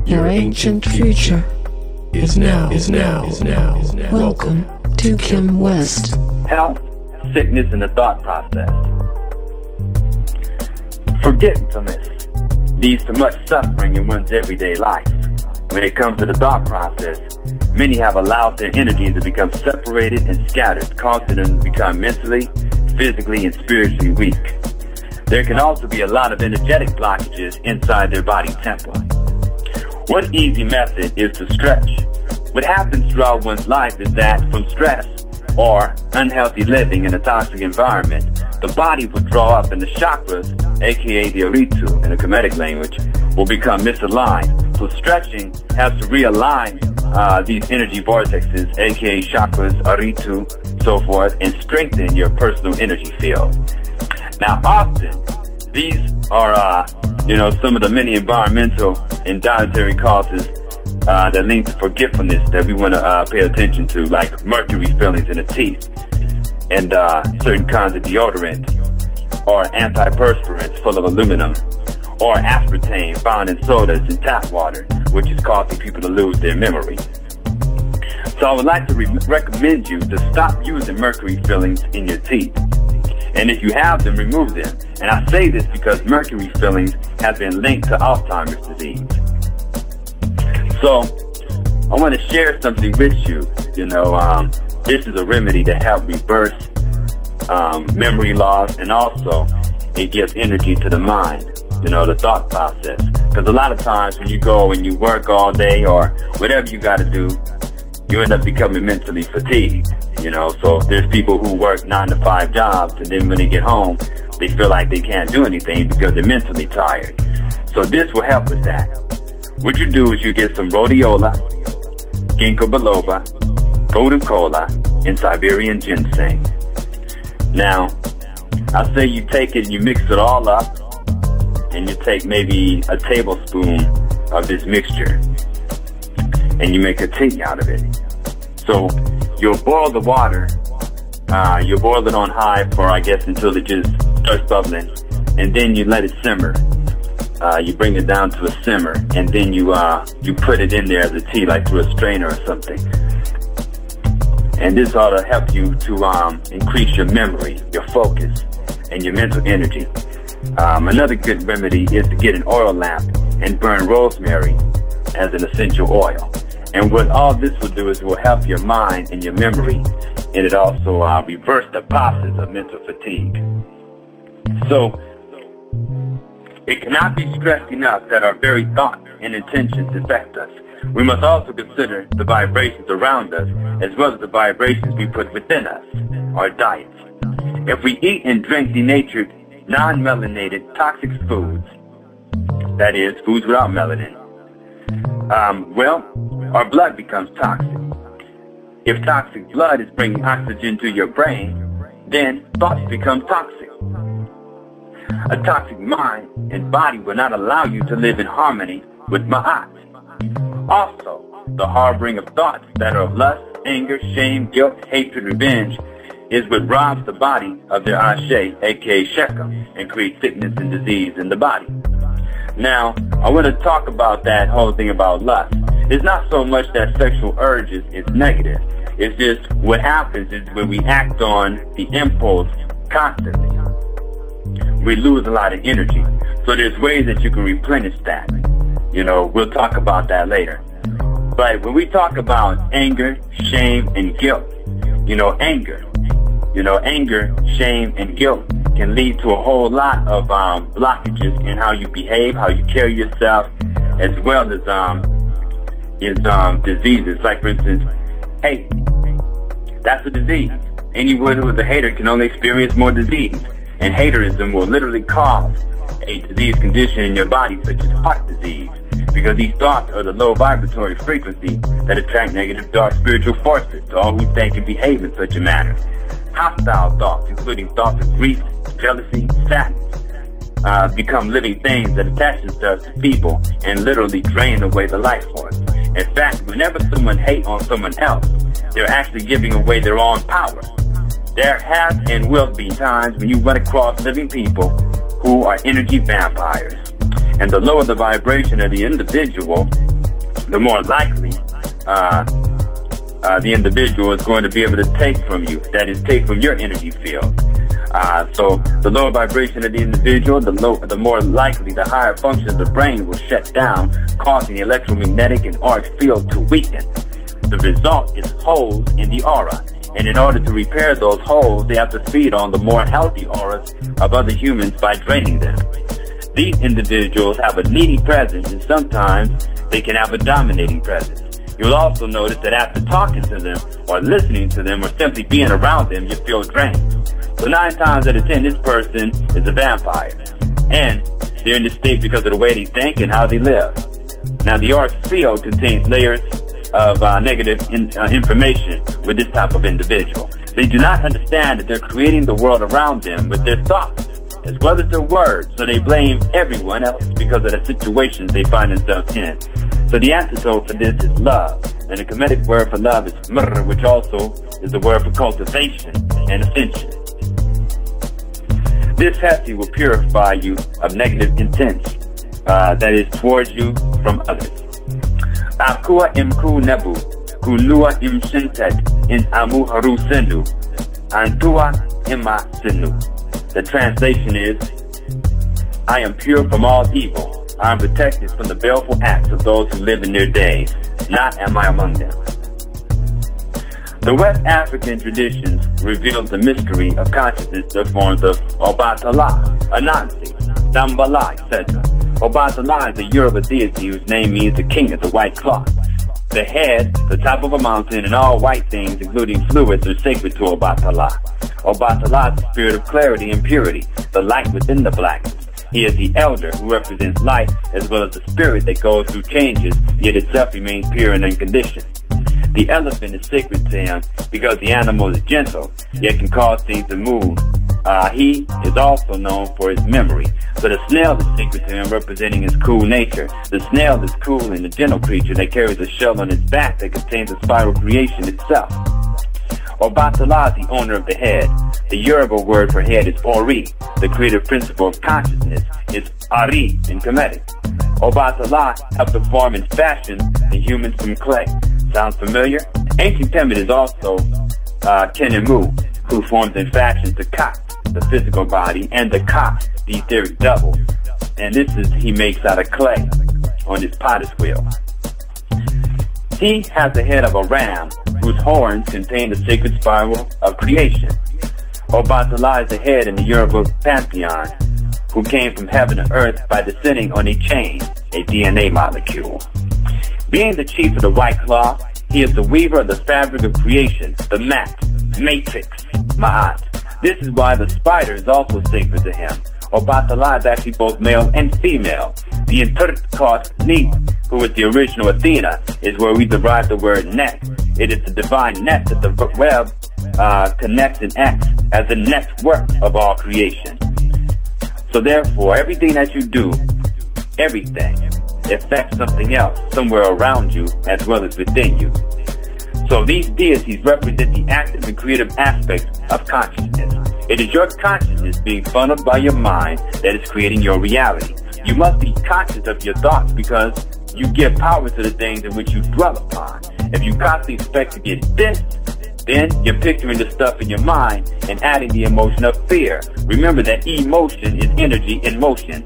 Your ancient future is now. Welcome to Kim West. Health, sickness, and the thought process. Forgetfulness leads to much suffering in one's everyday life. When it comes to the thought process, many have allowed their energy to become separated and scattered, causing them to become mentally, physically, and spiritually weak. There can also be a lot of energetic blockages inside their body temple. One easy method is to stretch. What happens throughout one's life is that from stress or unhealthy living in a toxic environment, the body will draw up and the chakras, aka the aritu in the Kemetic language, will become misaligned. So stretching helps to realign these energy vortexes, aka chakras, aritu, so forth, and strengthen your personal energy field. Now often, these are some of the many environmental and dietary causes that link to forgetfulness that we want to pay attention to, like mercury fillings in the teeth, and certain kinds of deodorant, or antiperspirants full of aluminum, or aspartame found in sodas and tap water, which is causing people to lose their memory. So I would like to recommend you to stop using mercury fillings in your teeth. And if you have them, remove them. And I say this because mercury fillings have been linked to Alzheimer's disease. So I want to share something with you. This is a remedy to help reverse memory loss, and also it gives energy to the mind, the thought process. Because a lot of times when you go and you work all day or whatever you got to do, you end up becoming mentally fatigued. So there's people who work 9-to-5 jobs, and then when they get home, they feel like they can't do anything because they're mentally tired. So this will help with that. What you do is you get some rhodiola, ginkgo biloba, golden cola, and Siberian ginseng. Now, I say you take it and you mix it all up, and you take maybe a tablespoon of this mixture, and you make a tea out of it. So you'll boil the water, you'll boil it on high for, until it just starts bubbling, and then you let it simmer. You bring it down to a simmer, and then you put it in there as a tea, like through a strainer or something. And this ought to help you to increase your memory, your focus, and your mental energy. Another good remedy is to get an oil lamp and burn rosemary as an essential oil. And what all this will do is it will help your mind and your memory, and it also reverse the process of mental fatigue. So it cannot be stressed enough that our very thoughts and intentions affect us. We must also consider the vibrations around us, as well as the vibrations we put within us, our diets. If we eat and drink denatured, non-melanated, toxic foods, that is, foods without melanin, our blood becomes toxic. If toxic blood is bringing oxygen to your brain, then thoughts become toxic. A toxic mind and body will not allow you to live in harmony with Ma'at. Also, the harboring of thoughts that are of lust, anger, shame, guilt, hatred, revenge is what robs the body of their ashe, aka Shechem, and creates sickness and disease in the body. Now, I want to talk about that whole thing about lust. It's not so much that sexual urges is negative. It's just what happens is when we act on the impulse constantly, we lose a lot of energy. So there's ways that you can replenish that. We'll talk about that later. But when we talk about anger, shame, and guilt, anger, shame, and guilt can lead to a whole lot of blockages in how you behave, how you carry yourself, as well as diseases. Like, for instance, hate. That's a disease. Anyone who is a hater can only experience more disease. And haterism will literally cause a disease condition in your body, such as heart disease, because these thoughts are the low vibratory frequency that attract negative, dark spiritual forces to all who think and behave in such a manner. Hostile thoughts, including thoughts of grief, jealousy, sadness, become living things that attach themselves to people and literally drain away the life force. In fact, whenever someone hates on someone else, they're actually giving away their own power. There have and will be times when you run across living people who are energy vampires. And the lower the vibration of the individual, the more likely the individual is going to be able to take from you. That is, take from your energy field. So the lower vibration of the individual, the more likely the higher functions of the brain will shut down, causing the electromagnetic and auric field to weaken. The result is holes in the aura. And in order to repair those holes, they have to feed on the more healthy auras of other humans by draining them. These individuals have a needy presence, and sometimes they can have a dominating presence. You'll also notice that after talking to them, or listening to them, or simply being around them, you feel drained. So 9 times out of 10, this person is a vampire. And they're in this state because of the way they think and how they live. Now, the auric field contains layers of negative information with this type of individual. They do not understand that they're creating the world around them with their thoughts, as well as their words, so they blame everyone else because of the situations they find themselves in. So the antidote for this is love, and the Kemetic word for love is mr, which also is the word for cultivation and ascension. This Hesi will purify you of negative intents that is towards you from others. Akua imku nebu, kulua imshintet in amu haru sinu, antua ima sinu. The translation is, I am pure from all evil. I am protected from the baleful acts of those who live in their days. Not am I among them. The West African traditions reveal the mystery of consciousness in the forms of Obatala, Anansi, Dambala, etc. Obatala is a Yoruba deity whose name means the king of the white cloth. The head, the top of a mountain, and all white things, including fluids, are sacred to Obatala. Obatala is the spirit of clarity and purity, the light within the blackness. He is the elder who represents light, as well as the spirit that goes through changes, yet itself remains pure and unconditioned. The elephant is sacred to him because the animal is gentle, yet can cause things to move. He is also known for his memory. So the snail is sacred to him, representing his cool nature. The snail is cool and a gentle creature that carries a shell on its back that contains a spiral creation itself. Obatala is the owner of the head. The Yoruba word for head is Ori. The creative principle of consciousness is Ari in Kemetic. Obatala helped to form and fashion the humans from clay. Sounds familiar? Ancient Kemet is also Kenemu, who forms and fashions the Ka, the physical body, and the Ka, the etheric double. And this is he makes out of clay on his potter's wheel. He has the head of a ram whose horns contain the sacred spiral of creation. Obatala is the head in the Yoruba pantheon who came from heaven to earth by descending on a chain, a DNA molecule. Being the chief of the white cloth, he is the weaver of the fabric of creation, the mat, matrix, ma'at. This is why the spider is also sacred to him. Obatala is actually both male and female. The intertaught Ni, who is the original Athena, is where we derive the word net. It is the divine net that the web connects and acts as a network of all creation. So therefore, everything that you do, everything, affects something else somewhere around you as well as within you. So these deities represent the active and creative aspects of consciousness. It is your consciousness being funneled by your mind that is creating your reality. You must be conscious of your thoughts because you give power to the things in which you dwell upon. If you constantly expect to get this, then you're picturing the stuff in your mind and adding the emotion of fear. Remember that emotion is energy in motion.